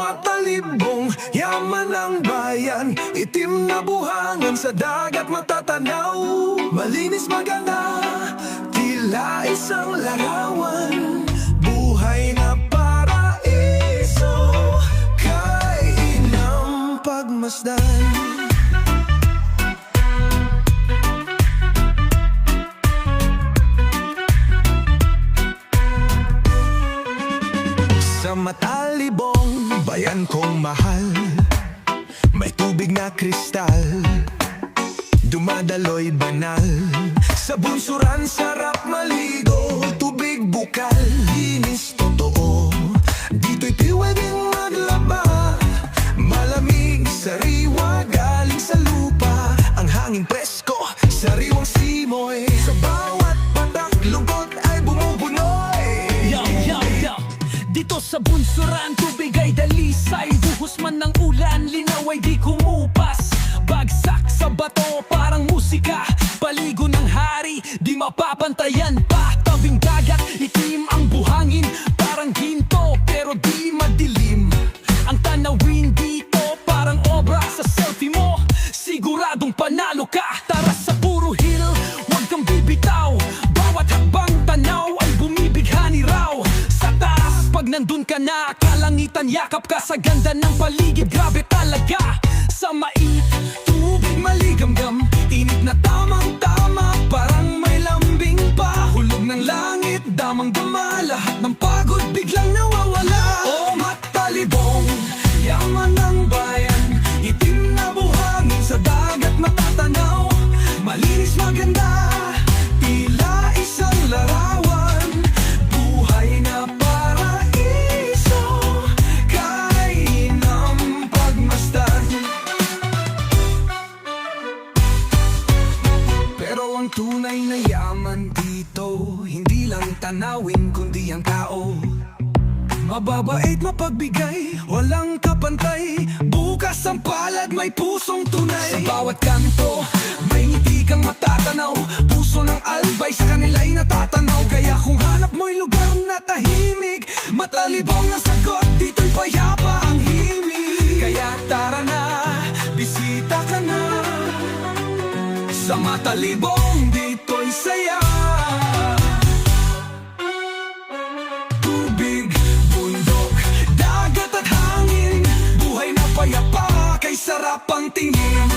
matalibong, yaman ang bayan. Itim na buhangan sa dagat matatanaw. Malinis maganda, tila isang larawan. Buhay na paraiso, kainang pagmasdan. Sa matalibong bayan kong mahal, may tubig na kristal, dumadaloy banal. Sa bunsuran sarap maligo, tubig bukal, linis totoo. Dito'y pwedeng maglaba, malamig, sariwa, galing sa lupa. Ang hangin presko, sariwang simoy. Sa bawat patak, lungkot ay bumubunoy. Dito sa bunsuran, tubig ay dalisay. Buhos man ng ulan, linaw ay di kumupas. Bagsak sa bato, parang musika. Paligo ng hari, di mapapantayan pa. Tabing dagat, itim ang buhangin. Parang ginto, pero di madilim. Ang tanawin dito, parang obra sa selfie mo. Siguradong panalo ka. Tara sa puro hill, huwag kang bibitaw. Bawat hakbang tanaw ay bumibighani raw. Sa taas, pag nandun ka na, kalangitan yakap ka sa ganda ng paligid. Grabe talaga. Sa mait, tubig maligamgam, init na tamang-tama, parang may lambing pa. Hulog ng langit, damang-dama, lahat ng pagod biglang nawawala. Oh, matalibong, yaman ng bayan, itim na buhangin sa dagat matatanaw. Malinis maganda, tila isang larawan. Buhay na paraiso, kainang pagmasdan. Pero ang tunay na yaman dito, hindi lang tanawin kundi ang tao. Mababait, mapagbigay, walang kapantay. Bukas ang palad, may pusong tunay. Sa bawat kanto, may ngiti kang matatanaw. Puso ng albay sa kanila'y natatanaw. Kaya kung hanap mo'y lugar na tahimik, matalibong ang sagot, dito'y payapa ang himig. Kaya tara na, bisita ka na. Sa matalibong, dito'y saya. Tubig, bundok, dagat at hangin, buhay na payapa, kay sarap ang tingin.